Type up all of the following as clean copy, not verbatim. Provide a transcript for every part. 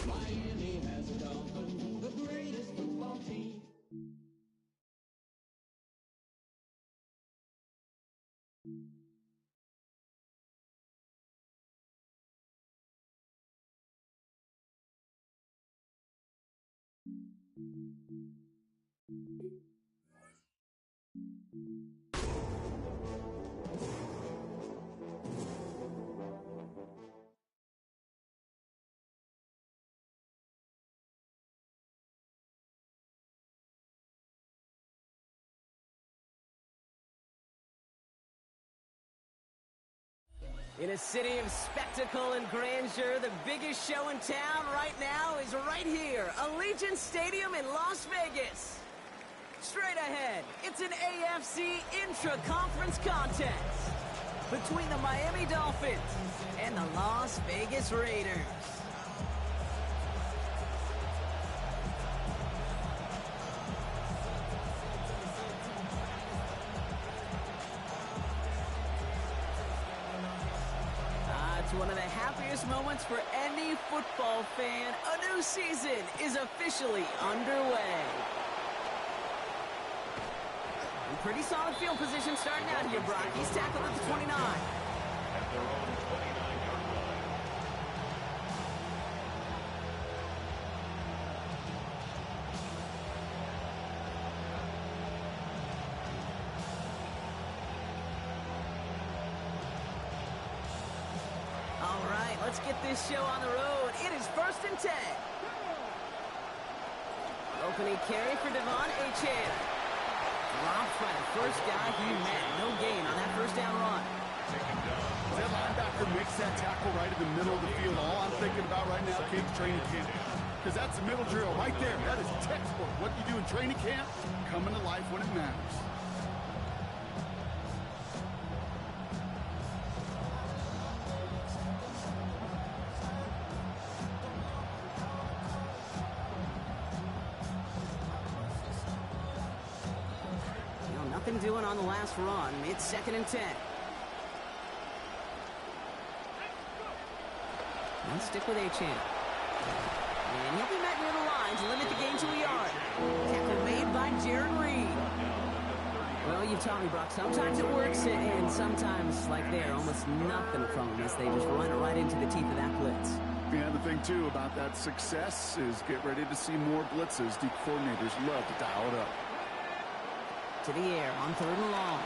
Miami has the Dolphins, the greatest football team. In a city of spectacle and grandeur, the biggest show in town right now is right here, Allegiant Stadium in Las Vegas. Straight ahead, it's an AFC intra-conference contest between the Miami Dolphins and the Las Vegas Raiders. It's one of the happiest moments for any football fan. A new season is officially underway. Pretty solid field position starting out here, Brock. He's tackled at the 29. At their own 29-yard line. All right, let's get this show on the road. It is 1st and 10. Opening carry for Devon Achane. Dropped by the first guy he met. No gain on that first down run. Taking down. That linebacker makes makes that tackle right in the middle of the field. All I'm thinking about right now, Kate's training camp. Because that's a middle drill right there. That is textbook. What you do in training camp, coming to life when it matters. Nothing doing on the last run. It's 2nd and 10. Let's stick with A-Champ. And he'll be met near the line to limit the gain to a yard. Tackle made by Jared Reed. Well, you've taught me, Brock. Sometimes it works, and sometimes, like there, almost nothing from them as they just run it right into the teeth of that blitz. Yeah, the thing, too, about that success is get ready to see more blitzes. The coordinators love to dial it up. To the air on 3rd and long.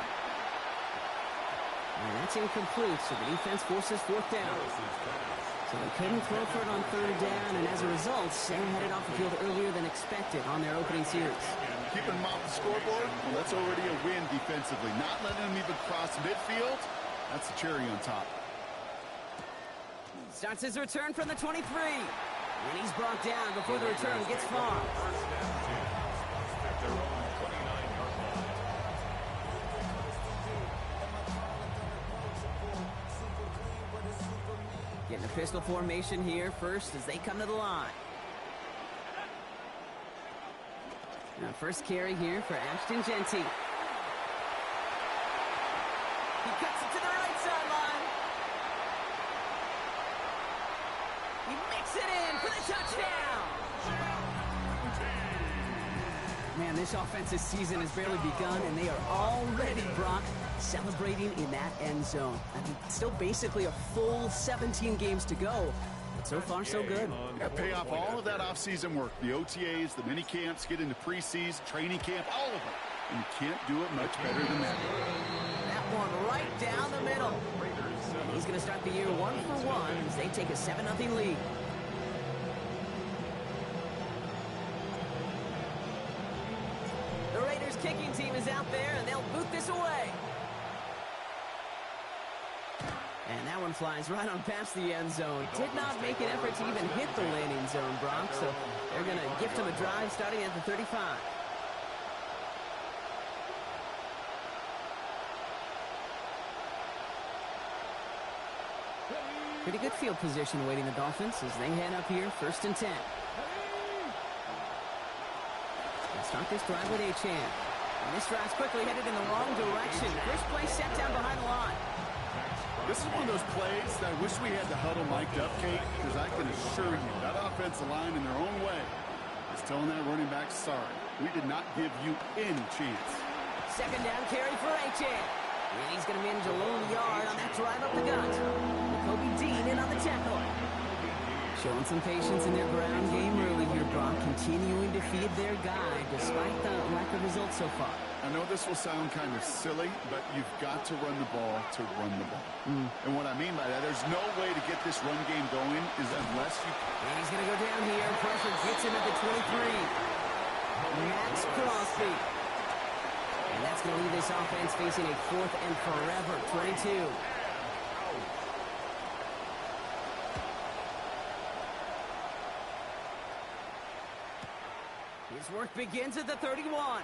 And that's incomplete, so the defense forces 4th down. So they couldn't throw for it on 3rd down, and as a result, they're headed off the field earlier than expected on their opening series. Keeping them off the scoreboard, well, that's already a win defensively. Not letting them even cross midfield, that's the cherry on top. Starts his return from the 23. And he's brought down before the return gets far. Getting a pistol formation here first as they come to the line. Now first carry here for Ashton Genty. He cuts it to the right sideline. He makes it in for the touchdown. Man, this offensive season has barely begun, and they are already, Brock, celebrating in that end zone. I mean, still basically a full 17 games to go. But so far, so good. Yeah, pay off all of that off-season work. The OTAs, the mini camps, get into preseason, training camp, all of it. And you can't do it much better than that. That one right down the middle. And he's going to start the year 1-for-1 as they take a 7-0 lead. The Raiders kicking team is out there, and they'll boot this away. And that one flies right on past the end zone. Did not make an effort to even hit the landing zone, Brock, so they're going to gift him a drive starting at the 35. Pretty good field position awaiting the Dolphins as they head up here, 1st and 10. Let's start this drive with A-Champ. And this drive's quickly headed in the wrong direction. First play set down behind the line. This is one of those plays that I wish we had the huddle mic'd up, Kate, because I can assure you that offensive line in their own way is telling that running back, sorry, we did not give you any chance. 2nd down carry for A-Champ. And he's going to manage a lone yard on that drive up the gut. Kobe Dean in on the tackle. Showing some patience in their ground game early here, Brock, continuing to feed their guy despite the lack of results so far. I know this will sound kind of silly, but you've got to run the ball to run the ball. And what I mean by that, there's no way to get this run game going is unless you... And he's going to go down here. Pressure gets him at the 23. Max Crosby. And that's going to leave this offense facing a 4th and forever 22. His work begins at the 31.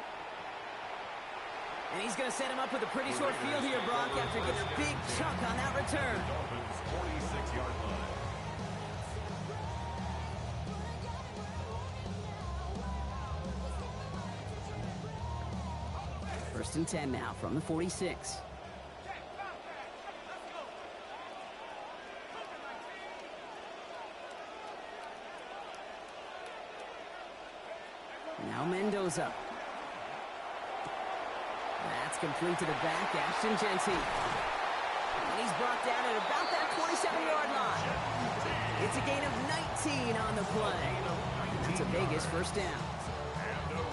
And he's going to set him up with a pretty short field here, Brock, after getting a big chunk on that return. Dolphins 46-yard line. First and 10 now from the 46. Now Mendoza. That's complete to the back, Ashton Genty. And he's brought down at about that 27-yard line. It's a gain of 19 on the play. That's a Vegas 1st down.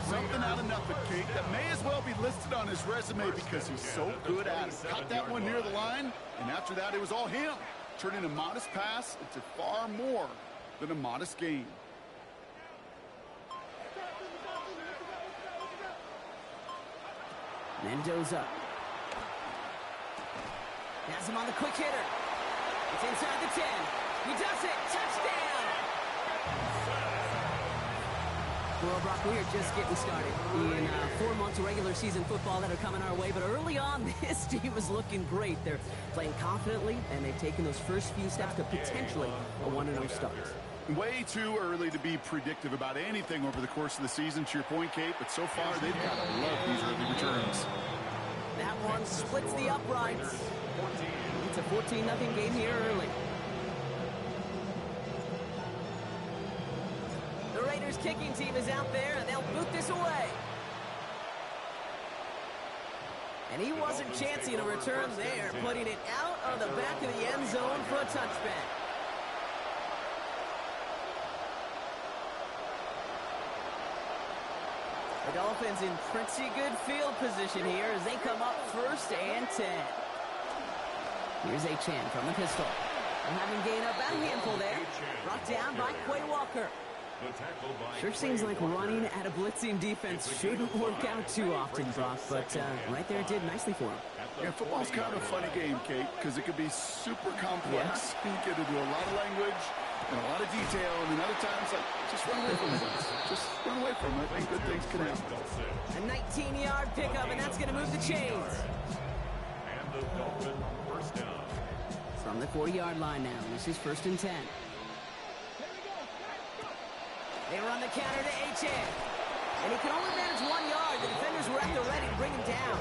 Something out of nothing, Kate, that may as well be listed on his resume because he's so good at it. Caught that one near the line, and after that, it was all him. Turning a modest pass into far more than a modest gain. Mendoza. Has him on the quick hitter. It's inside the 10. He does it. Touchdown. Well, Brock, we are just getting started in 4 months of regular season football that are coming our way. But early on, this team is looking great. They're playing confidently, and they've taken those first few steps to potentially a 1-0 start. Way too early to be predictive about anything over the course of the season, to your point, Kate. But so far, they've got to love these early returns. That one splits the uprights. It's a 14-0 game here early. The Raiders kicking team is out there, and they'll boot this away. And he wasn't chancing a return there, putting it out on the back of the end zone for a touchback. The Dolphins in pretty good field position here as they come up 1st and 10. Here's Chan from the pistol. They'll have him gain up a handful there. Brought down by Quay Walker. Sure seems like running at a blitzing defense shouldn't work out too often, Brock, but right there it did nicely for him. Yeah, football's kind of a funny game, Kate, because it could be super complex. Yeah. You get into a lot of language and a lot of detail, and then other times, like, just run away from it. Just run away from it, and good things can happen. A 19-yard pickup, and that's going to move the chains. And the Dolphin first down. From the 40-yard line now, this is 1st and 10. They run the counter to Chan. And he can only manage 1 yard. The defenders were at the ready to bring him down.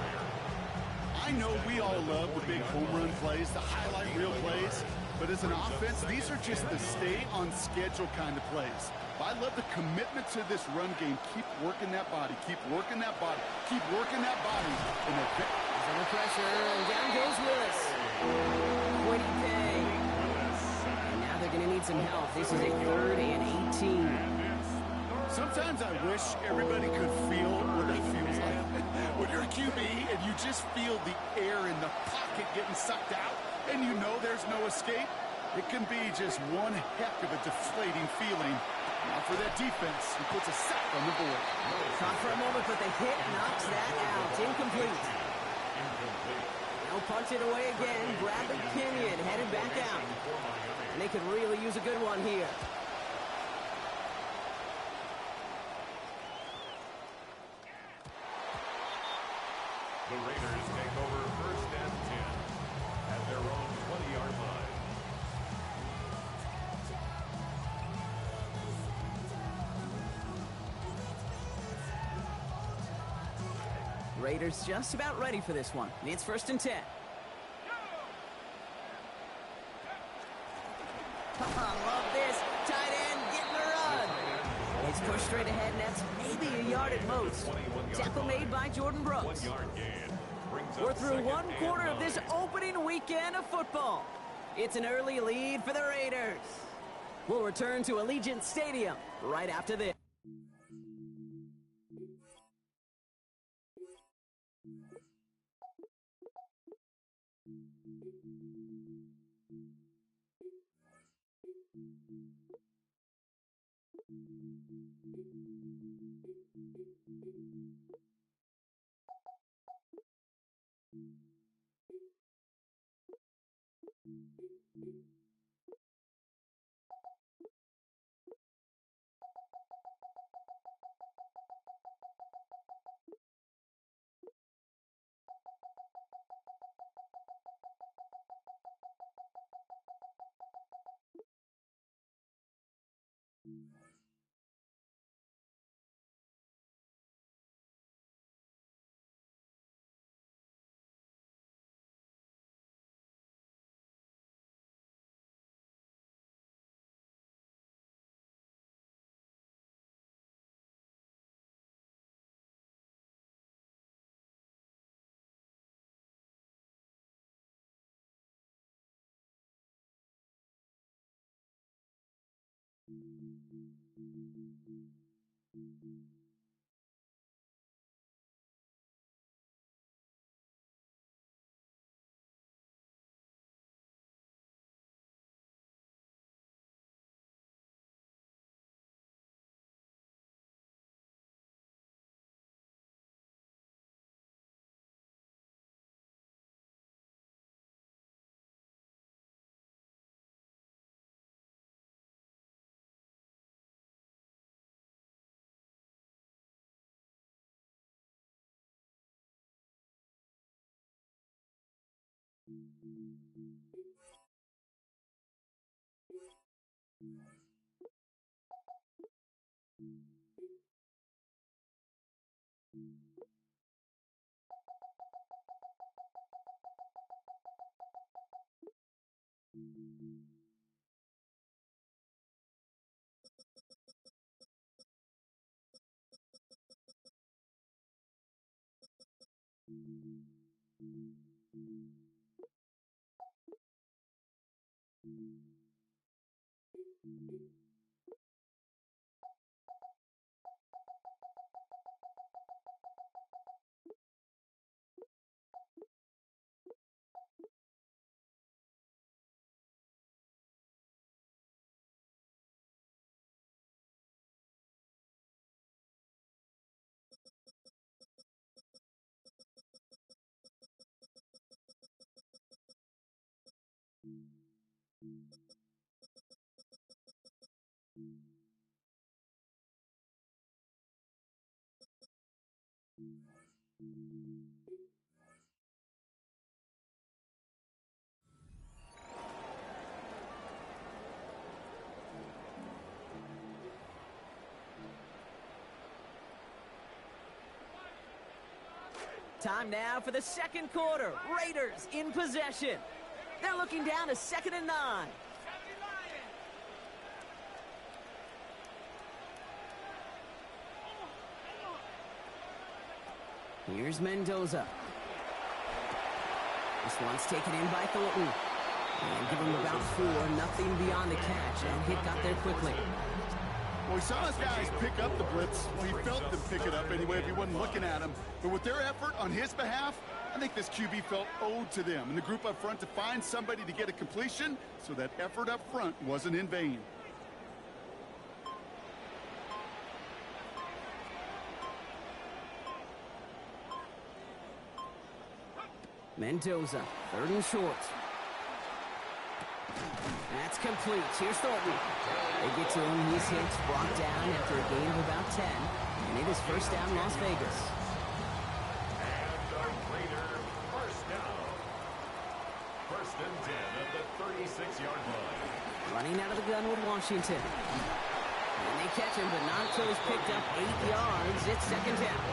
I know we all love the big home run plays, the highlight reel plays, but as an offense, these are just the stay-on-schedule kind of plays. I love the commitment to this run game. Keep working that body. Keep working that body. Keep working that body. And he's under pressure, and down goes Willis. Quiddy Pay. And now they're going to need some help. This is a 3rd and 18. Sometimes I wish everybody could feel what it feels like. When you're a QB and you just feel the air in the pocket getting sucked out and you know there's no escape, it can be just one heck of a deflating feeling. Now for that defense, who puts a sack on the board. Caught for a moment, but the hit knocks that out. Incomplete. They'll punch it away again. Bradley Kenyon headed back out. And they could really use a good one here. The Raiders take over 1st and 10 at their own 20-yard line. Raiders just about ready for this one. It's 1st and 10. I love this. Tight end getting the run. He's pushed straight ahead, and that's maybe a yard at most. Tackle made by Jordan Brooks. We're through 1 quarter of this opening weekend of football. It's an early lead for the Raiders. We'll return to Allegiant Stadium right after this. Time now for the second quarter. Raiders in possession. They're looking down to 2nd and 9. Here's Mendoza. This one's taken in by Thornton. And give him about 4, nothing beyond the catch. And hit got there quickly. Well, he saw his guys pick up the blitz. Well, he felt them pick it up anyway if he wasn't looking at him. But with their effort on his behalf, I think this QB felt owed to them and the group up front to find somebody to get a completion, so that effort up front wasn't in vain. Mendoza, 3rd and short. That's complete. Here's Thornton. They get to him. He's hit, brought down after a gain of about 10. And it is 1st down, Las Vegas. And the Raider first down. 1st and 10 at the 36-yard line. Running out of the gun with Washington. And they catch him, but not until he's picked up 8 yards. It's 2nd down.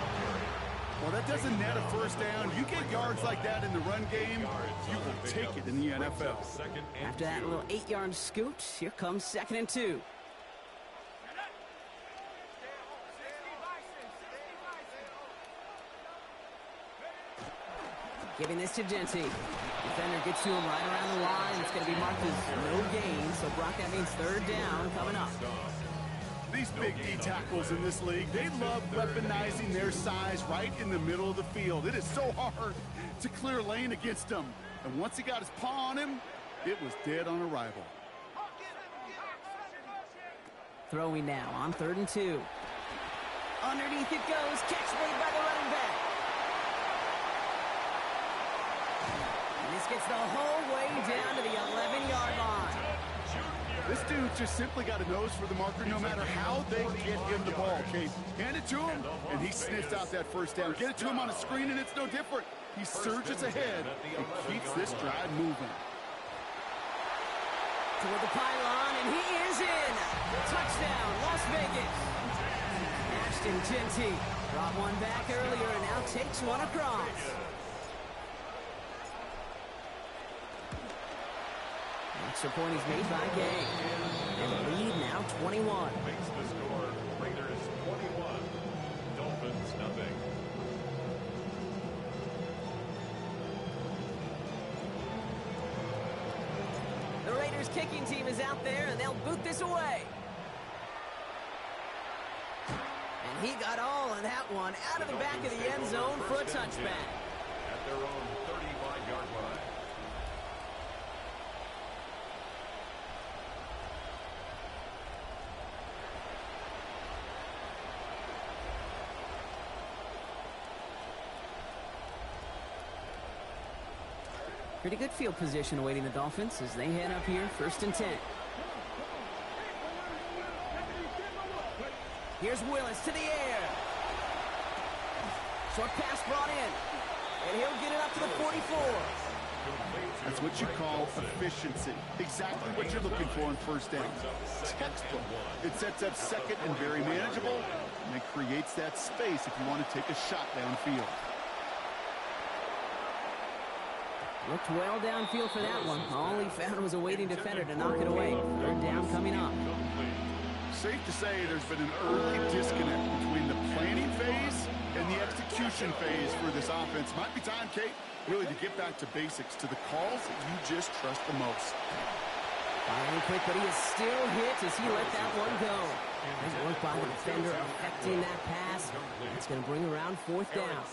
Well, that doesn't net a 1st down. You get yards like that in the run game, you will take it in the NFL. After that little 8-yard scoot, here comes 2nd and 2. Giving this to Genty. Defender gets to him right around the line. It's going to be marked as no gain, so Brock, that means 3rd down coming up. These big D tackles in this league, they love weaponizing their size right in the middle of the field. It is so hard to clear lane against them. And once he got his paw on him, it was dead on arrival. Throwing now on 3rd and 2. Underneath it goes. Catch made by the running back. And this gets the whole way down to the 11-yard line. This dude just simply got a nose for the marker no matter how they get him the ball, Kate. Hand it to him, and he sniffs out that 1st down. Get it to him on a screen, and it's no different. He surges ahead and keeps this drive moving. Toward the pylon, and he is in. Touchdown, Las Vegas. Ashton Genty brought one back earlier and now takes one across. Extra point is made by Gay. And the lead now 21. Makes the score Raiders 21, Dolphins nothing. The Raiders kicking team is out there and they'll boot this away. And he got all of that one out of the back of the end zone for a touchback. At their own 35-yard line. Pretty good field position awaiting the Dolphins as they head up here, 1st and 10. Here's Willis to the air. Short pass brought in. And he'll get it up to the 44. That's what you call efficiency. Exactly what you're looking for in first down. Textbook. It sets up second and very manageable, and it creates that space if you want to take a shot downfield. Looked well downfield for that one. All he found was a waiting defender to knock it away. Third down coming up. Safe to say there's been an early disconnect between the planning phase and the execution phase for this offense. Might be time, Kate, really to get back to basics, to the calls that you just trust the most. Firing quick, but he is still hit as he let that one go. Nice work by the defender affecting that pass. That's going to bring around fourth down.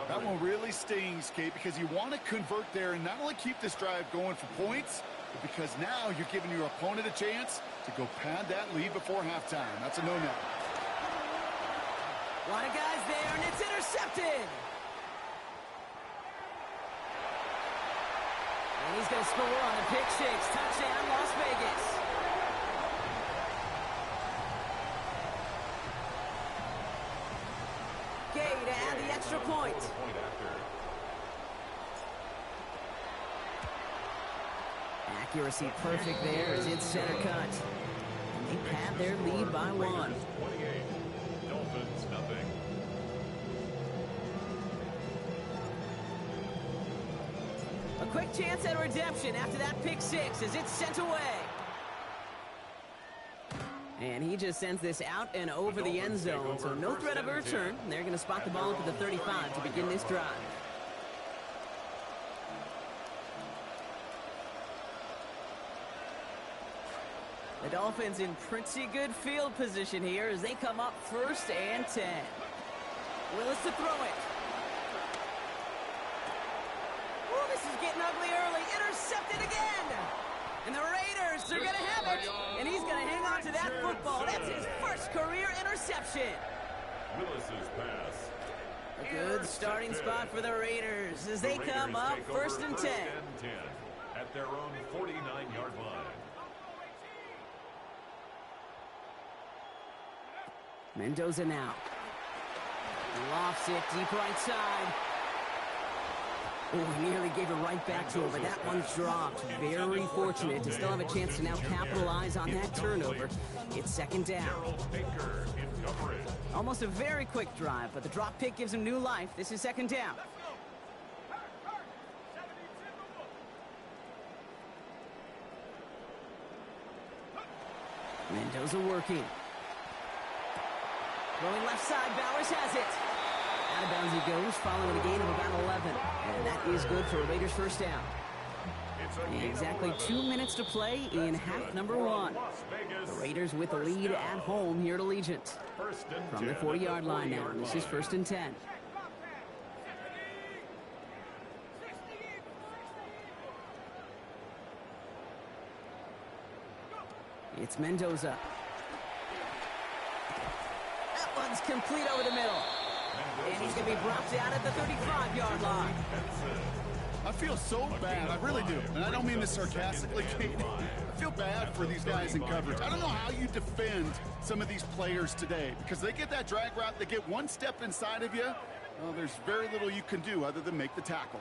That one really stings, Kate, because you want to convert there and not only keep this drive going for points, but because now you're giving your opponent a chance to go pad that lead before halftime. That's a no-no. A lot of guys there, and it's intercepted. And he's going to score on a pick six. Touchdown, Las Vegas. Gay to add the extra point. Accuracy perfect there as it's center cut. And they pad their lead by one. 28. Dolphins nothing. A quick chance at redemption after that pick six as it's sent away. And he just sends this out and over the end zone, so no threat of a return. They're going to spot the ball up at the 35 to begin this drive. The Dolphins in pretty good field position here as they come up first and 10. Willis to throw it. Ooh, this is getting ugly early. Intercepted again. And the Raiders are going to have it. And he's going to hang on to that football. That's his first career interception. Willis's pass. A good starting spot for the Raiders as they come up first and 10. At their own 49-yard line. Mendoza now. Lofts it deep right side. Oh, he nearly gave it right back to him, but that one's dropped. Very fortunate to still have a chance to now capitalize on that turnover. It's second down. Almost a very quick drive, but the drop pick gives him new life. This is second down. Mendoza working. Going left side, Bowers has it. Out of bounds he goes, following a gain of about 11. And that is good for a Raiders first down. Exactly 2 minutes to play in half number one. The Raiders with the lead at home here at Allegiant. From the 40-yard line now, this is first and 10. It's Mendoza. That one's complete over the middle. And he's going to be brought down at the 35-yard line. I feel so bad. I really do. And I don't mean this sarcastically, Kate. I feel bad for these guys in coverage. I don't know how you defend some of these players today because they get that drag route, they get one step inside of you. Well, there's very little you can do other than make the tackle.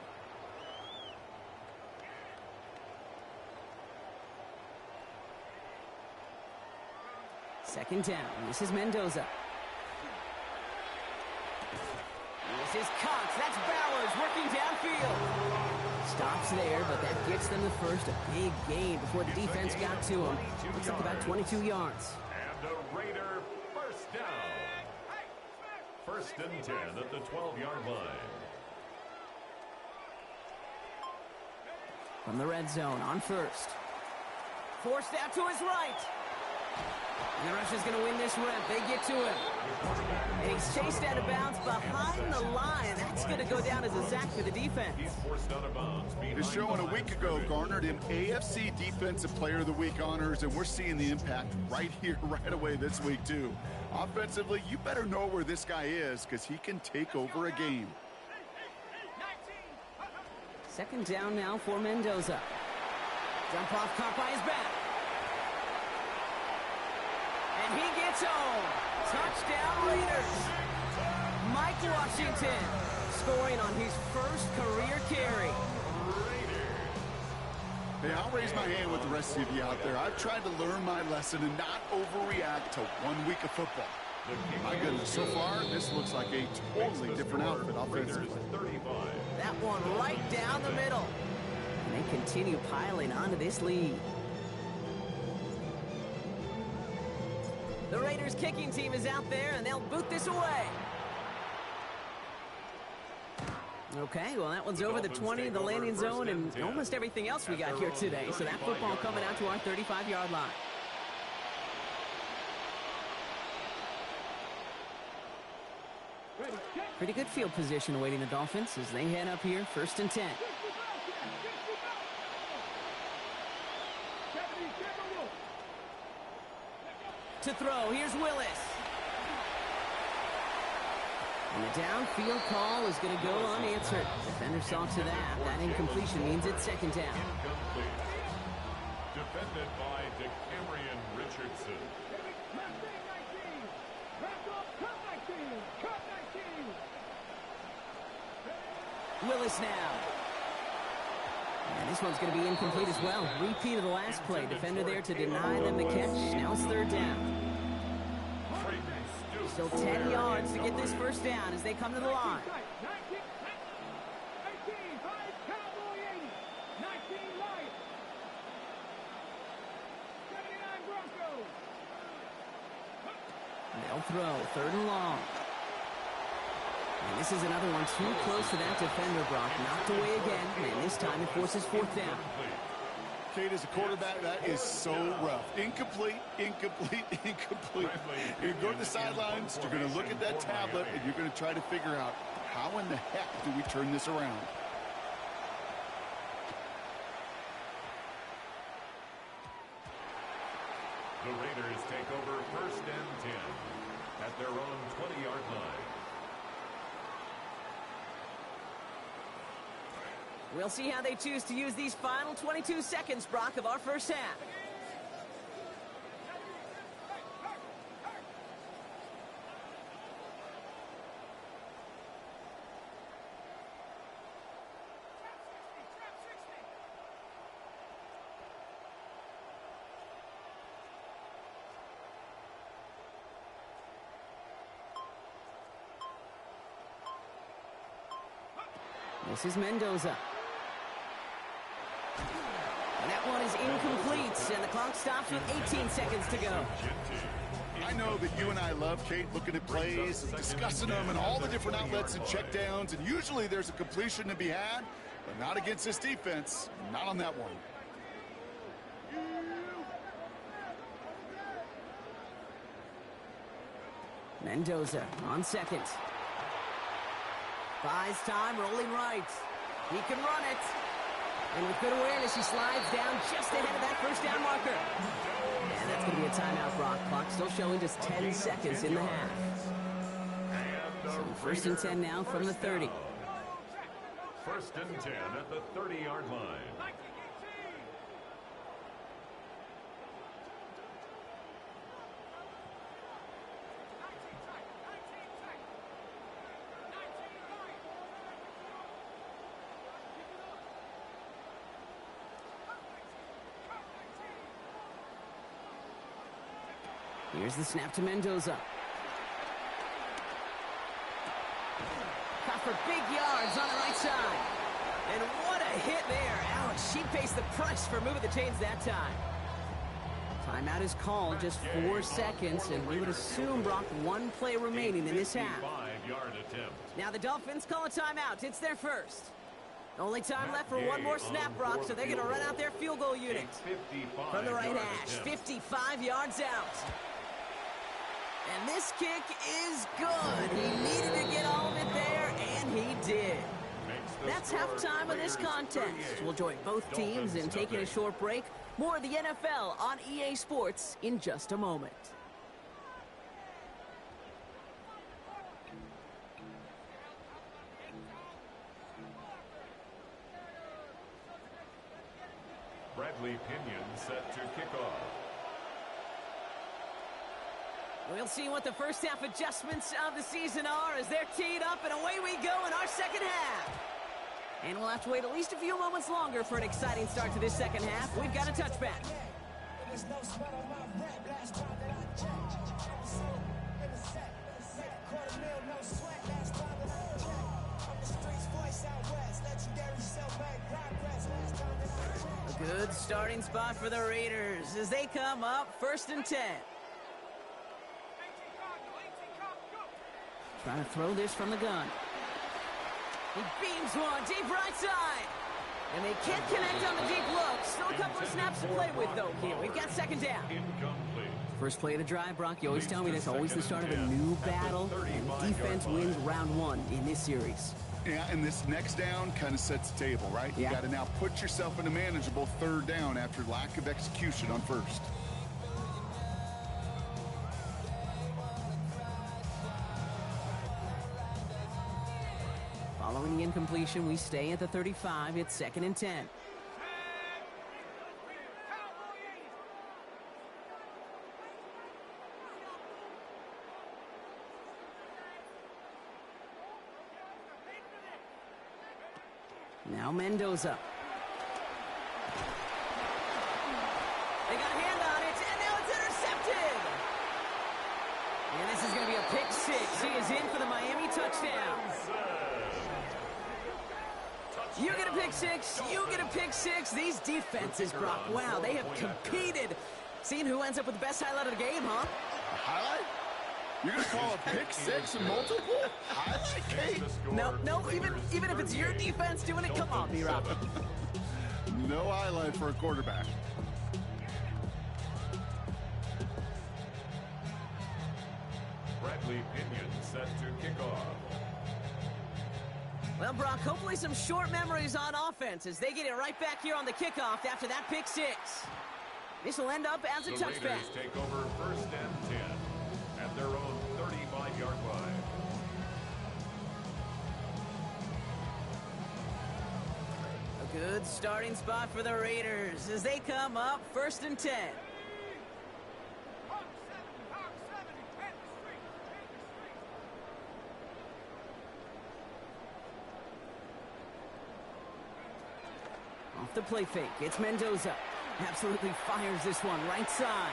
Second down. This is Mendoza. This is Cox. That's Bowers working downfield. Stops there, but that gets them the first. A big gain before the defense got to him. Looks like about 22 yards. And a Raider first down. First and 10 at the 12-yard line. From the red zone on first. Forced out to his right. And the Russians going to win this rep. They get to him. And he's chased out of bounds behind the line. That's going to go down as a sack for the defense. He's forced out of bounds. This showing a week ago garnered him AFC Defensive Player of the Week honors, and we're seeing the impact right here, right away this week, too. Offensively, you better know where this guy is because he can take over a game. Second down now for Mendoza. Jump off, caught by his back. And he gets home. Touchdown Raiders. Mike Washington scoring on his first career carry. Raiders. Hey, I'll raise my hand with the rest of you out there. I've tried to learn my lesson and not overreact to 1 week of football. My goodness, so far, this looks like a totally different outfit offensively. 35. That one right down the middle. And they continue piling onto this lead. The Raiders kicking team is out there, and they'll boot this away. Okay, well, that one's over the 20, the landing zone, and almost everything else we got here today. So that football coming out to our 35-yard line. Pretty good field position awaiting the Dolphins as they head up here, 1st and 10. To throw, here's Willis. And the downfield call is going to go unanswered. Defender saw to that. That incompletion means it's 2nd down. Incomplete. Defended by DeCamerion Richardson. Willis now. And this one's going to be incomplete as well. Repeat of the last play. Defender there to deny them the catch. Now it's 3rd down. Still 10 yards to get this 1st down as they come to the line. They'll throw, 3rd and long. And this is another one too close to that defender, Brock. Knocked away again, and this time it forces 4th down. Kate, as a quarterback, that is so rough. Incomplete, incomplete, incomplete. You're going to the sidelines, you're going to look at that tablet, and you're going to try to figure out how in the heck do we turn this around. The Raiders take over 1st and 10 at their own 20-yard line. We'll see how they choose to use these final 22 seconds, Brock, of our 1st half. This is Mendoza. And that one is incomplete, and the clock stops with 18 seconds to go. I know that you and I love, Kate, looking at plays and discussing them and all the different outlets and checkdowns, and usually there's a completion to be had, but not against this defense, not on that one. Mendoza on 2nd. Buys time, rolling right. He can run it. And with good awareness, he slides down just ahead of that 1st down marker. And that's going to be a timeout, Brock. Clock still showing just 10 seconds in the half. So 1st and 10 now from the 30. 1st and 10 at the 30-yard line. Here's the snap to Mendoza. Caught for big yards on the right side. And what a hit there. Alex, she pays the price for moving the chains that time. Timeout is called, just 4 seconds, and we would assume, Brock, 1 play remaining in this half. 55-yard attempt. Now the Dolphins call a timeout. It's their 1st. Only time left for 1 more snap, Brock, so they're going to run out their field goal unit. From the right hash, 55 yards out. And this kick is good. He needed to get all of it there, and he did. That's halftime of this contest. We'll join both teams in taking a short break. More of the NFL on EA Sports in just a moment. Bradley Pinion set to kick off. We'll see what the 1st half adjustments of the season are as they're teed up, and away we go in our 2nd half. And we'll have to wait at least a few moments longer for an exciting start to this second half. We've got a touchback. A good starting spot for the Raiders as they come up 1st and 10. Trying to throw this from the gun. He beams one deep right side. And they can't connect on the deep look. Still a couple of snaps to play with, though, here. We've got 2nd down. First play of the drive, Brock. You always tell me that's always the start of a new battle. And defense wins round 1 in this series. Yeah, and this next down kind of sets the table, right? You got to now put yourself in a manageable 3rd down after lack of execution on 1st. Following the incompletion, we stay at the 35. It's 2nd and 10. Now Mendoza. They got a hand on it, and now it's intercepted. And this is going to be a pick 6. He is in for the Miami touchdown. You get a pick 6. You get a pick 6. These defenses, Brock, wow, they have competed. Seeing who ends up with the best highlight of the game, huh? A highlight? You're going to call a pick 6 and multiple? Highlight, Kate? No, even if it's your defense doing it, come on, B-Rob. No highlight for a quarterback. Bradley Pinion set to kick off. Well, Brock, hopefully some short memories on offense as they get it right back here on the kickoff after that pick 6. This will end up as a touchback. The Raiders take over 1st and 10 at their own 35-yard line. A good starting spot for the Raiders as they come up 1st and 10. Off the play fake, it's Mendoza. Absolutely fires this one right side.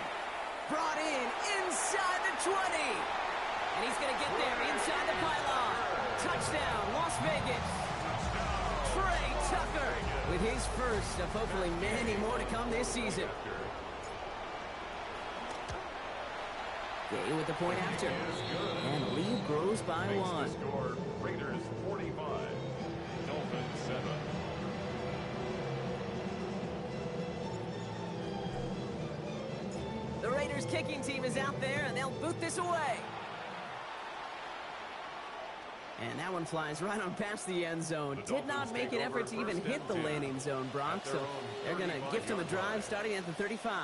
Brought in inside the 20. And he's going to get there inside the pylon. Touchdown, Las Vegas. Trey Tucker with his first of hopefully many more to come this season. Gay with the point after. And the lead grows by 1. Score, Raiders 45, Dolphins 7. The Raiders kicking team is out there, and they'll boot this away. And that one flies right on past the end zone. Did not make an effort to even hit the landing zone, Brock, so they're going to gift him a drive starting at the 35.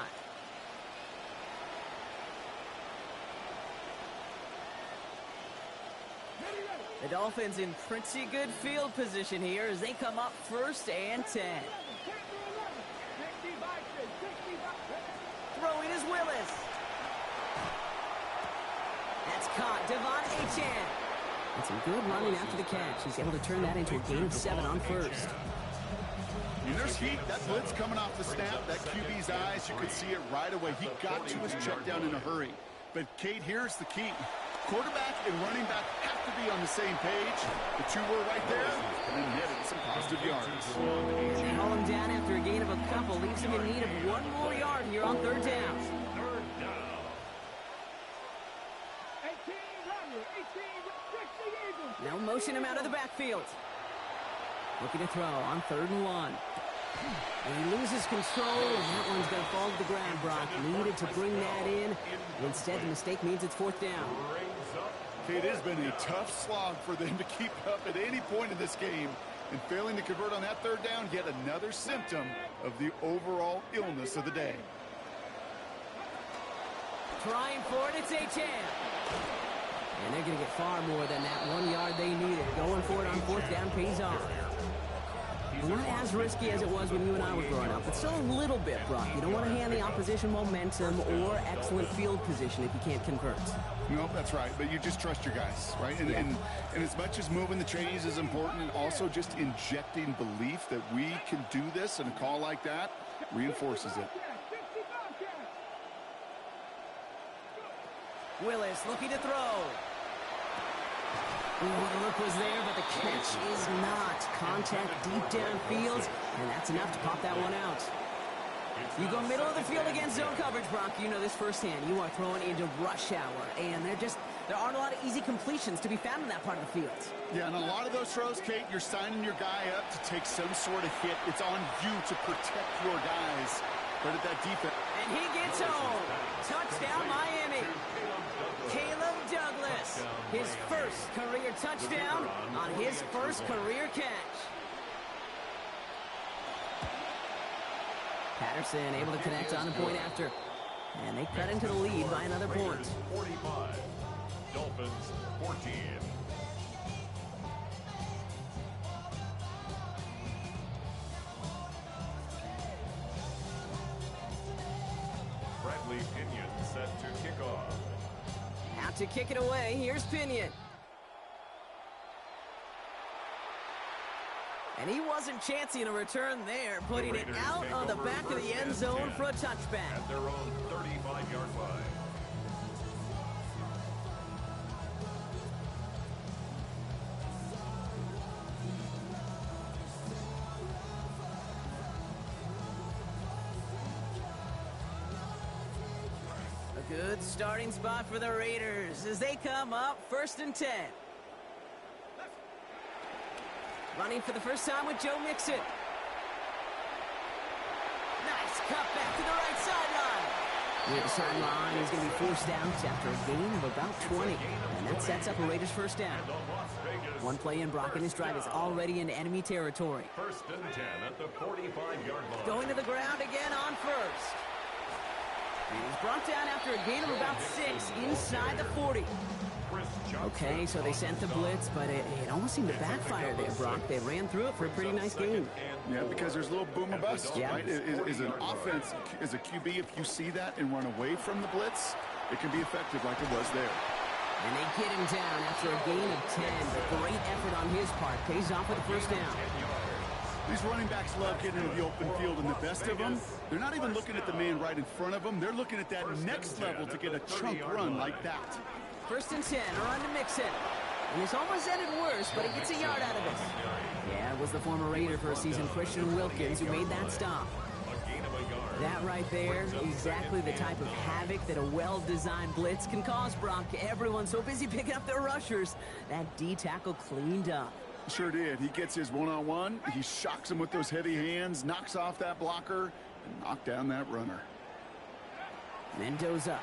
The Dolphins in pretty good field position here as they come up 1st and 10. Throwing is Willis. That's caught. Devon Achane. And some good running after the catch. He's able to turn that into a gain of 7 on 1st. There's heat. That blitz coming off the snap. That QB's eyes, you could see it right away. He got to his check down in a hurry. But, Kate, here's the key. Quarterback and running back have to be on the same page. The two were right there, and then netted some positive yards. And haul him down after a gain of a couple. Leaves him in need of 1 more yard here on 3rd down. Now motion him out of the backfield. Looking to throw on 3rd and 1. And he loses control, and that one's going to fall to the ground, Brock. Needed to bring that in. Instead, the mistake means it's 4th down. It has been a tough slog for them to keep up at any point in this game. And failing to convert on that 3rd down, yet another symptom of the overall illness of the day. Trying for it, it's Achane. And they're going to get far more than that 1 yard they needed. Going for it on 4th down pays off. Well, not as risky as it was when you and I were growing up, but still a little bit, Brock. You don't want to hand the opposition momentum or excellent field position if you can't convert. No, that's right, but you just trust your guys, right? And as much as moving the chains is important, and also just injecting belief that we can do this, and a call like that reinforces it. Willis looking to throw. Ooh, the look was there, but the catch is not. Contact deep downfield, and that's enough to pop that one out. You go middle of the field against zone coverage, Brock. You know this firsthand. You are throwing into rush hour, and there aren't a lot of easy completions to be found in that part of the field. Yeah, and a lot of those throws, Kate, you're signing your guy up to take some sort of hit. It's on you to protect your guys. Credit that defense. And he gets home. Touchdown, Miami. Caleb Douglas, his first career touchdown on his first career catch. Patterson able to connect on the point after. And they cut into the lead by another point. 45. Dolphins 14. Bradley Pinion set to kick off. Out to kick it away, here's Pinion. And he wasn't chancing a return there, putting it out on the back of the end zone for a touchback. At their own 35-yard line. A good starting spot for the Raiders as they come up 1st and 10. Running for the first time with Joe Mixon. Nice cut back to the right sideline. Near the sideline, he's going to be forced out after a gain of about 20. And that sets up a Raiders first down. One play in, Brock, and this drive is already in enemy territory. 1st and 10 at the 45-yard line. Going to the ground again on first. He's brought down after a gain of about 6 inside the 40. Okay, so they sent the blitz, but it almost seemed to backfire there, Brock. They ran through it for a pretty nice gain. Yeah, because there's a little boom or bust, Yeah. right? Is an offense, as a QB, if you see that and run away from the blitz, it can be effective like it was there. And they get him down after a gain of 10. But great effort on his part. Pays off with a first down. These running backs love getting into the open field, and the best of them, they're not even looking at the man right in front of them. They're looking at that next level to get a chunk run like that. 1st and 10, a run to Mixon. And this almost ended worse, but he gets a yard out of it. Yeah, it was the former Raider for a season, Christian Wilkins, who made that stop. That right there, exactly the type of havoc that a well-designed blitz can cause, Brock. Everyone's so busy picking up their rushers. That D tackle cleaned up. Sure did. He gets his one-on-one. He shocks him with those heavy hands, knocks off that blocker, and knocked down that runner. Mendoza.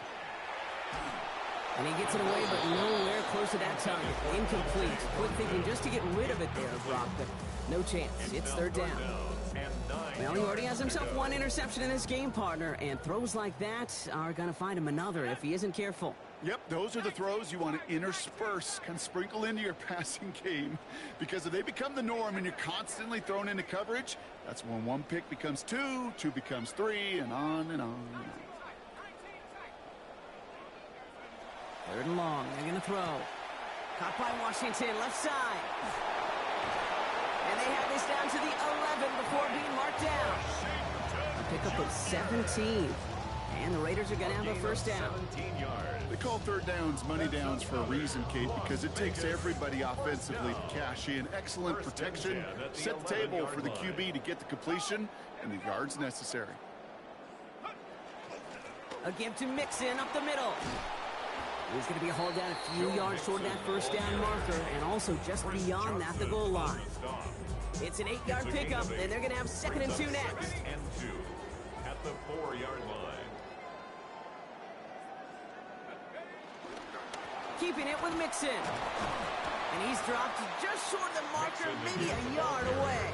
And he gets it away, but nowhere close to that target. Incomplete. Quick thinking just to get rid of it there, Brock, but no chance. It's 3rd down. Well, he already has himself one interception in his game, partner, and throws like that are going to find him another if he isn't careful. Yep, those are the throws you want to intersperse, kind of sprinkle into your passing game, because if they become the norm and you're constantly thrown into coverage, that's when one pick becomes 2, 2 becomes 3, and on and on and on. 3rd and long. They're going to throw. Caught by Washington, left side. And they have this down to the 11 before being marked down. A pickup of 17. And the Raiders are going to have a first down. They call 3rd downs money downs for a reason, Kate, because it takes everybody offensively to cash in. Excellent protection. Set the table for the QB to get the completion and the yards necessary. A give to Mixon up the middle. He's going to be hauled down a few yards toward that first down marker, and also just beyond that, the goal line. It's an 8-yard pickup, and they're going to have 2nd and 2 next. And 2 at the 4-yard line. Keeping it with Mixon. And he's dropped just short of the marker, maybe a yard away.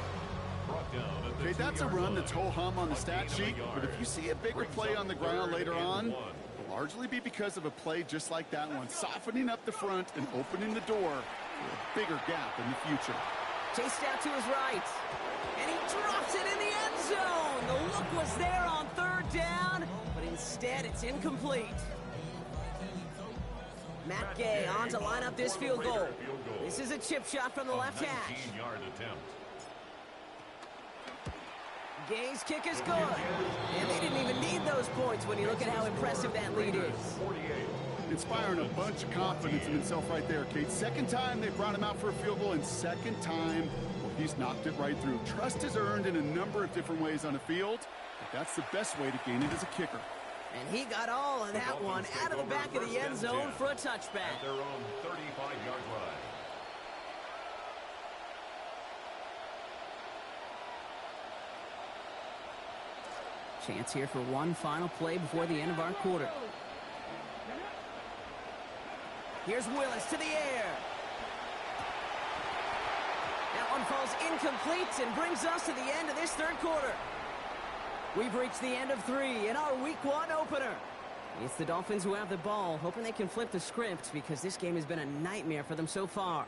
Okay, that's a run that's ho-hum on the stat sheet, but if you see a bigger play on the ground later on, it'll largely be because of a play just like that one, softening up the front and opening the door for a bigger gap in the future. Chased out to his right. And he drops it in the end zone. The look was there on third down, but instead it's incomplete. Matt Gay on to line up this field goal. This is a chip shot from the left hash. 19-yard attempt. Gay's kick is good. And they didn't even need those points when you look at how impressive that lead is. 48. Inspiring a bunch of confidence in himself right there, Kate. Second time they brought him out for a field goal, and second time, well, he's knocked it right through. Trust is earned in a number of different ways on the field, but that's the best way to gain it as a kicker. And he got all of that one out of the back of the end zone for a touchback. At their own 35-yard line. Chance here for one final play before the end of our quarter. Here's Willis to the air. That one falls incomplete and brings us to the end of this third quarter. We've reached the end of 3 in our Week 1 opener. It's the Dolphins who have the ball, hoping they can flip the script because this game has been a nightmare for them so far.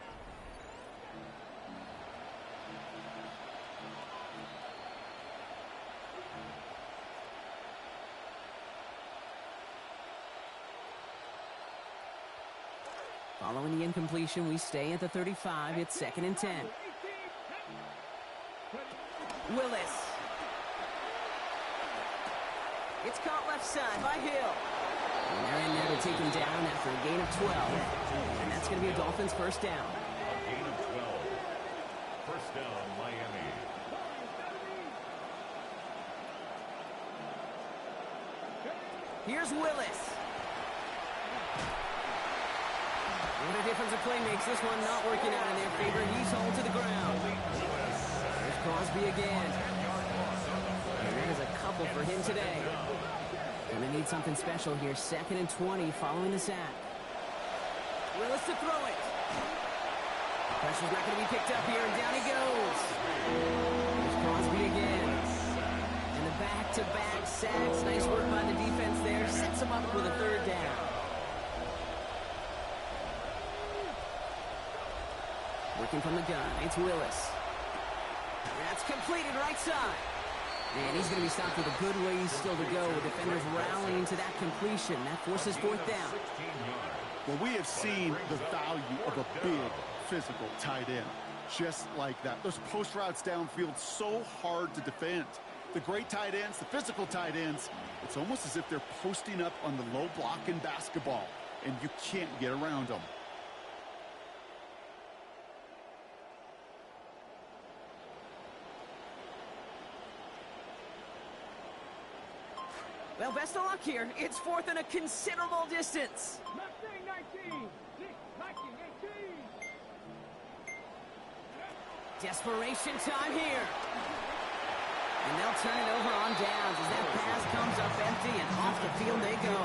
Following the incompletion, we stay at the 35. It's 2nd and 10. Willis. It's caught left side by Hill. And they're in there to take him down after a gain of 12. And that's going to be a Dolphins first down. A gain of 12. First down, Miami. Here's Willis. What a difference a play makes. This one not working out in their favor. He's hauled to the ground. There's Crosby again. And that is a couple for him today. And they need something special here. 2nd and 20 following the sack. Willis to throw it. Pressure's not going to be picked up here, and down he goes. There's Crosby again. And the back-to-back sacks. Nice work by the defense there. Sets him up with a third down. Working from the gun, it's Willis. That's completed right side. And he's going to be stopped with a good ways still to go. Defenders rallying to that completion. That forces fourth down. Well, we have seen the value of a big, physical tight end. Just like that. Those post routes downfield, so hard to defend. The great tight ends, the physical tight ends, it's almost as if they're posting up on the low block in basketball, and you can't get around them. Well, best of luck here. It's 4th and a considerable distance. Desperation time here. And they'll turn it over on downs as that pass comes up empty and off the field they go.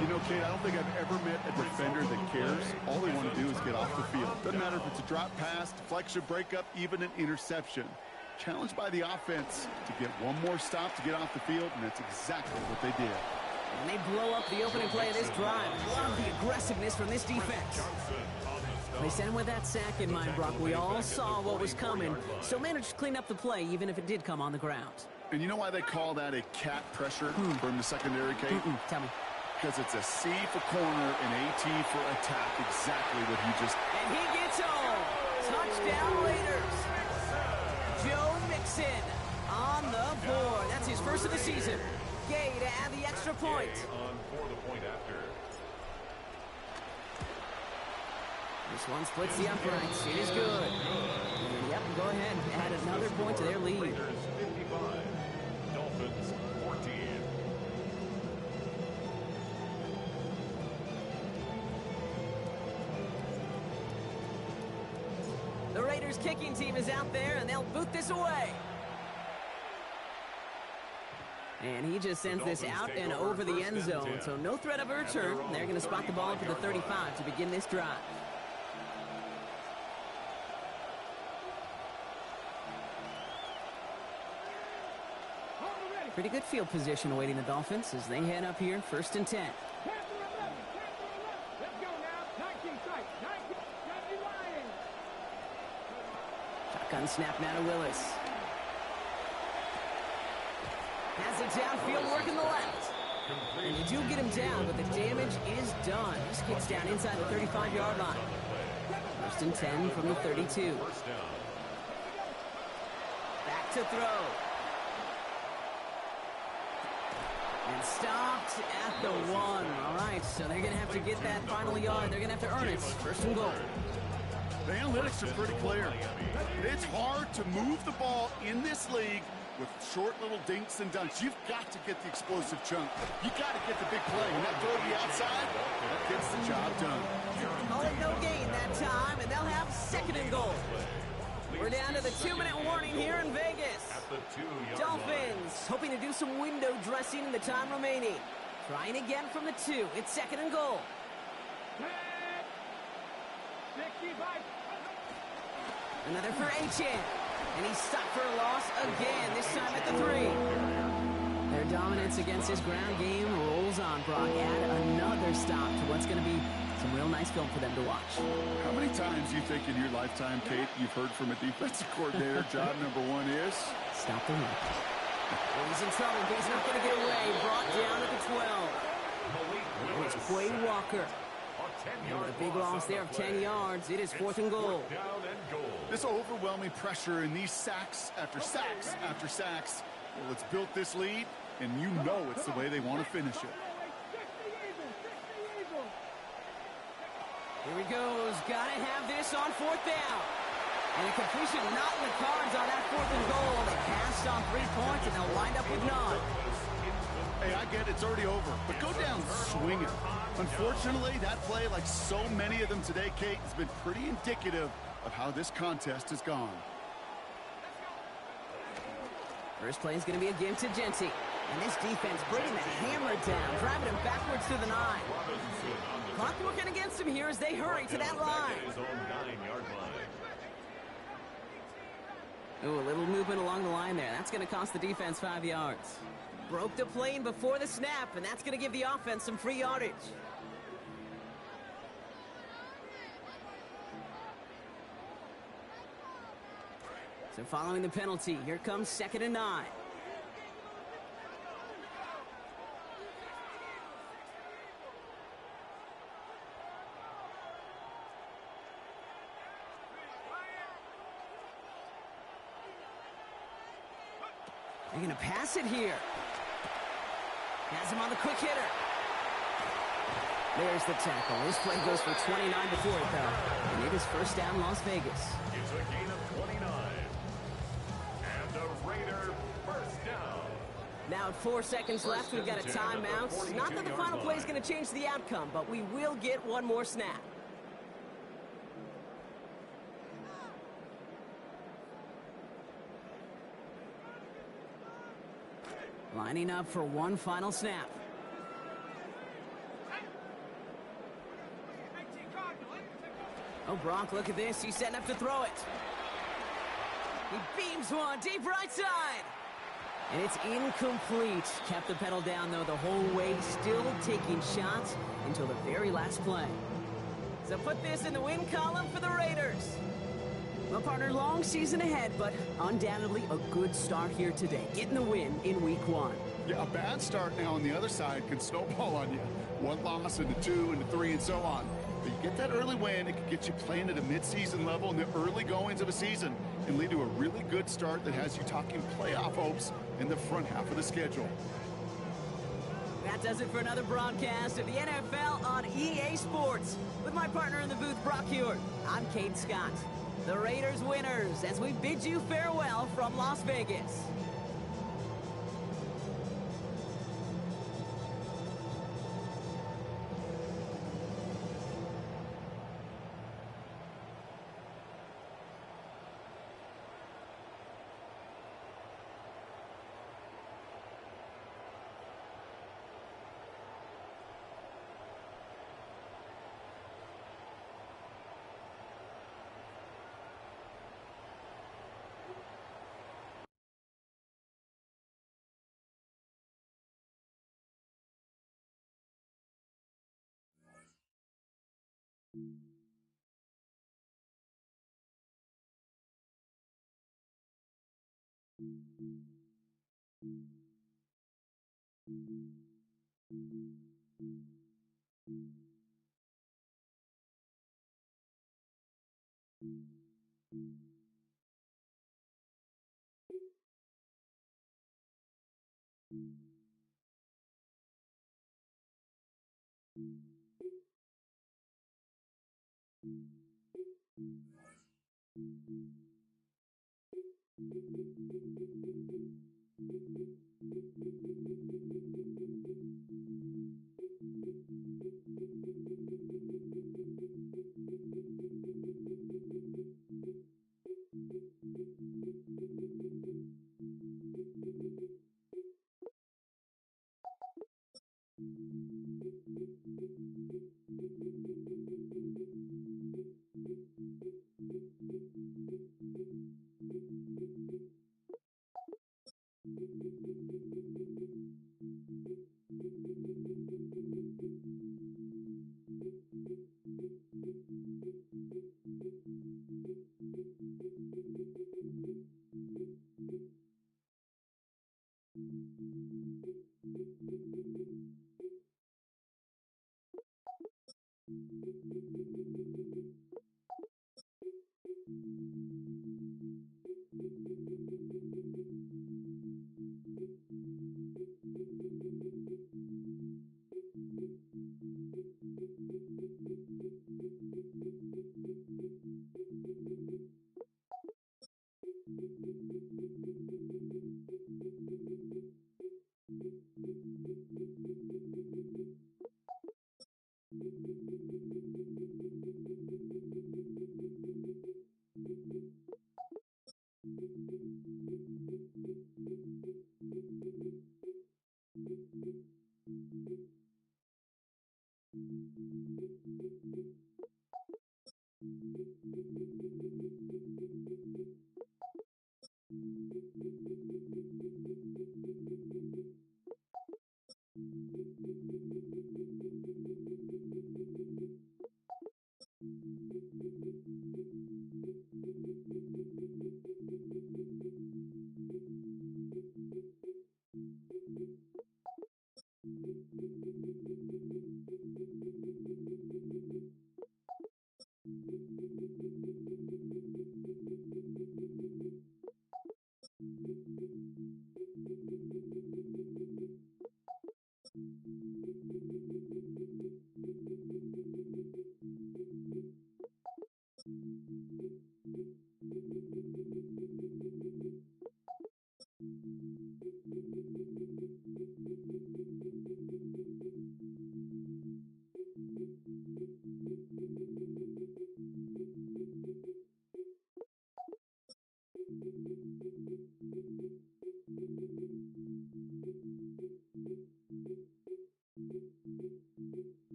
You know, Kate, I don't think I've ever met a defender that cares. All they want to do is get off the field. Doesn't matter if it's a drop pass, deflection, breakup, even an interception. Challenged by the offense to get one more stop to get off the field, and that's exactly what they did. And they blow up the opening play of this drive. Love the aggressiveness from this defense. They sent him with that sack in mind, Brock. We all saw what was coming, so managed to clean up the play, even if it did come on the ground. And you know why they call that a cat pressure from the secondary, Kate? Tell me. Because it's a C for corner and AT for attack. Exactly what he just... And he gets home. Touchdown Raiders. Joe Mixon on the board. That's his first of the season. Gay to add the extra point. On for the point after. This one splits the uprights. It is good. And yep, go ahead. Add another point to their lead. Raiders 55. Dolphins 14. The Raiders kicking team is out there, and they'll boot this away. And he just sends this out and over the end zone, so no threat of a return. They're going to spot the ball up at the 35 to begin this drive. Pretty good field position awaiting the Dolphins as they head up here, 1st and 10. Shotgun snap now to Willis. Has it downfield, working the left. And you do get him down, but the damage is done. This kicks down inside the 35-yard line. First and 10 from the 32. Back to throw. And stopped at the 1. All right, so they're going to have to get that final yard. They're going to have to earn it. First and goal. The analytics are pretty clear. It's hard to move the ball in this league with short little dinks and dunks. You've got to get the explosive chunk. You got to get the big play. And that throw to the outside, that gets the job done. Call it no gain that time, and they'll have second and goal. We're down to the 2-minute warning here in Vegas. Dolphins hoping to do some window dressing in the time remaining. Trying again from the 2. It's second and goal. Another for Achan. And he's stopped for a loss again, this time at the 3. Their dominance against his ground game rolls on. Brock, add another stop to what's going to be some real nice film for them to watch. How many times do you think in your lifetime, Kate, you've heard from a defensive coordinator, job number 1 is? Stop the run. Well, he's in trouble, but he's not going to get away. Brought down at the 12. And it's Quay Walker. And with a big loss there of 10 yards, it is fourth and goal. This overwhelming pressure and these sacks after sacks after sacks, well, it's built this lead, and you know it's the way they want to finish it. Here he goes. Got to have this on fourth down. And a completion not in the cards on that fourth and goal. They passed on 3 points, and they'll wind up with none. Hey, I get it's already over, but go down swinging. Unfortunately, that play, like so many of them today, Kate, has been pretty indicative of how this contest has gone. First play is going to be a give to Genty. And this defense bringing the hammer down, driving him backwards to the 9. Clock working against him here as they hurry to that line. Ooh, a little movement along the line there. That's going to cost the defense 5 yards. Broke the plane before the snap, and that's going to give the offense some free yardage. So following the penalty, here comes second and 9. They're going to pass it here. Has him on the quick hitter. There's the tackle. This play goes for 29 before it, though. And it is first down, Las Vegas. It's a gain of 29. And the Raider first down. Now at 4 seconds left, we've got a timeout. Not that the final play is going to change the outcome, but we will get one more snap. Lining up for one final snap. Oh, Brock, look at this. He's setting up to throw it. He beams one deep right side. And it's incomplete. Kept the pedal down, though, the whole way. Still taking shots until the very last play. So put this in the win column for the Raiders. Well, partner, long season ahead, but undoubtedly a good start here today. Getting the win in week 1. Yeah, a bad start now on the other side can snowball on you. 1 loss into 2 into 3 and so on. But you get that early win, it can get you playing at a midseason level in the early goings of a season and lead to a really good start that has you talking playoff hopes in the front half of the schedule. That does it for another broadcast of the NFL on EA Sports. With my partner in the booth, Brock Hewitt, I'm Kate Scott. The Raiders winners as we bid you farewell from Las Vegas.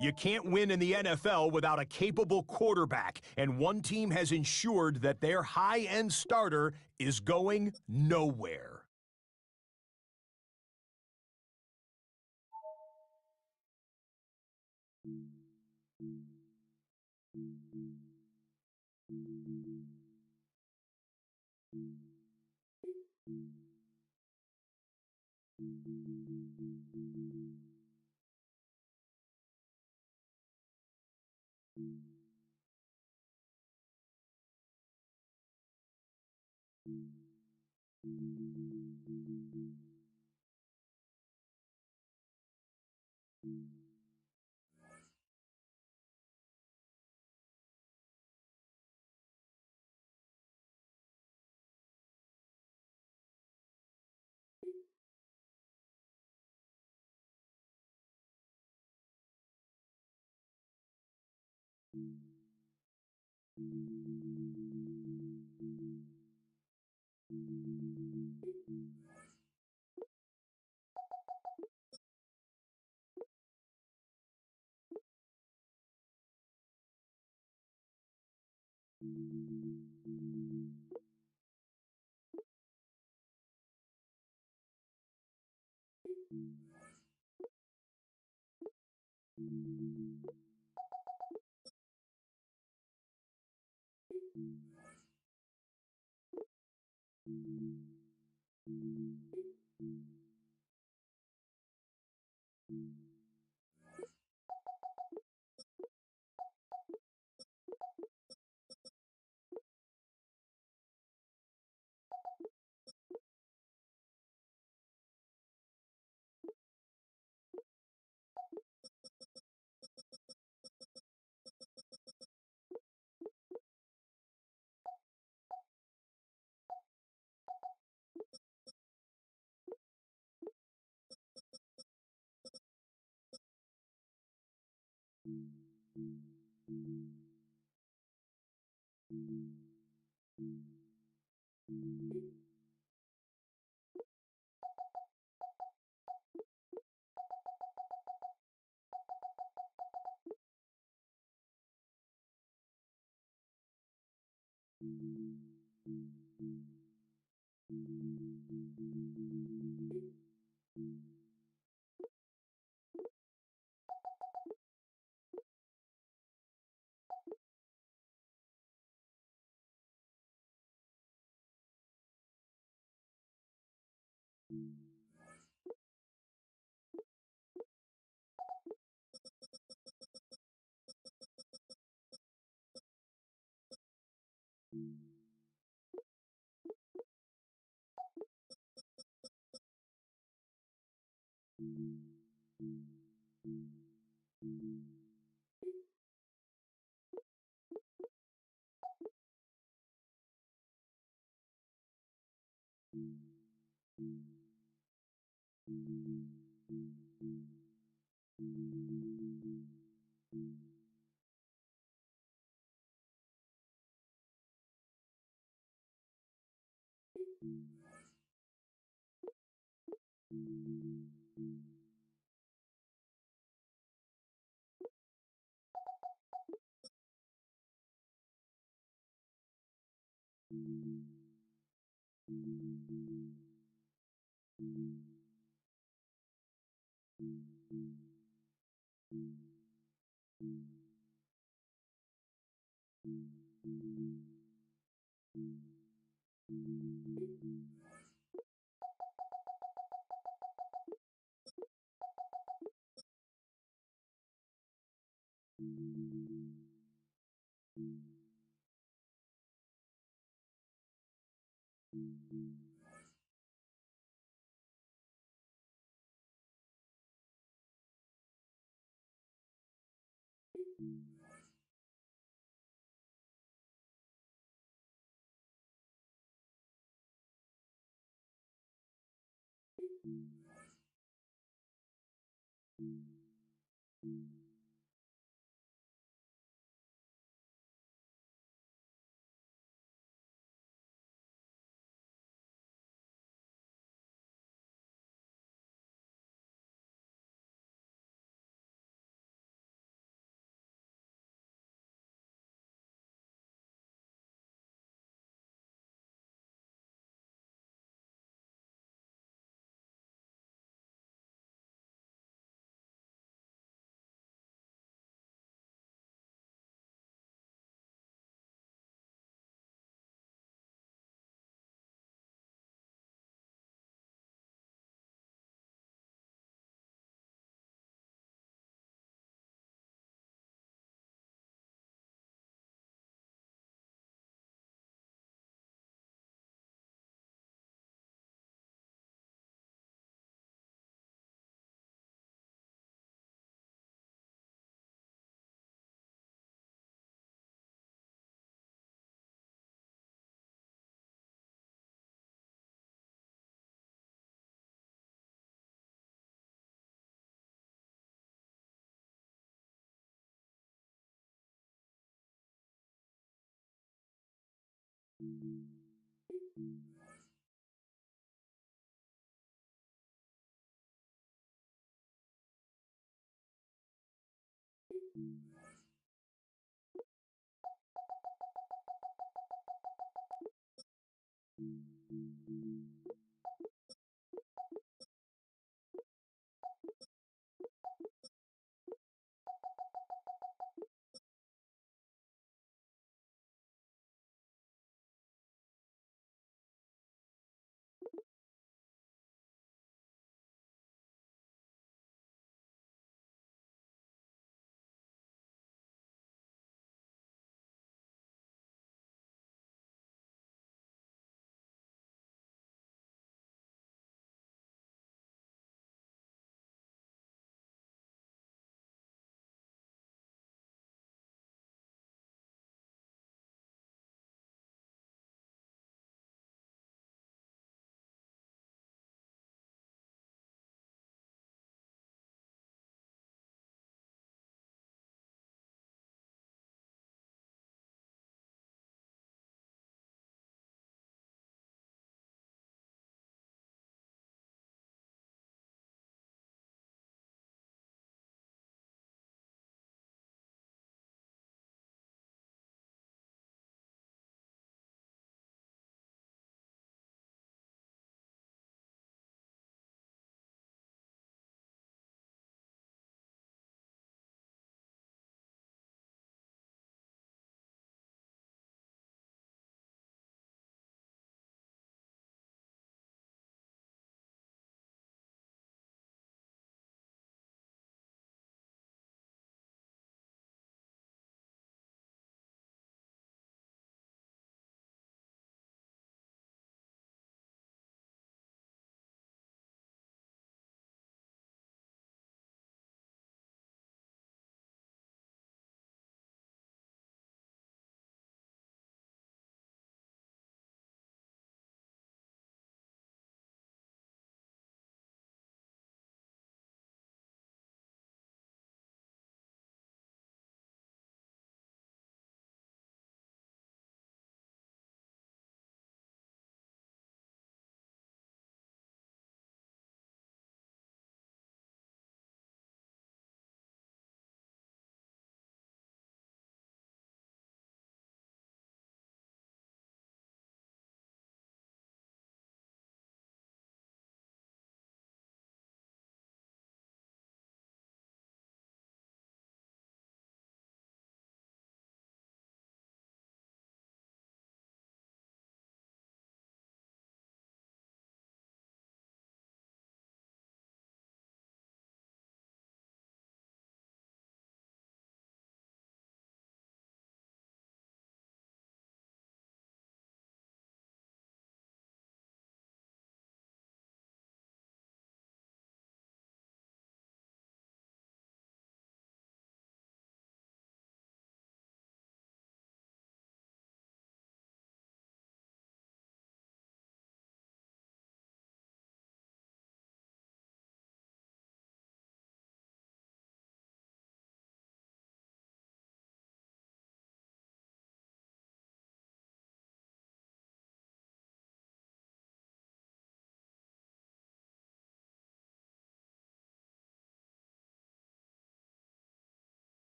You can't win in the NFL without a capable quarterback, and one team has ensured that their high-end starter is going nowhere.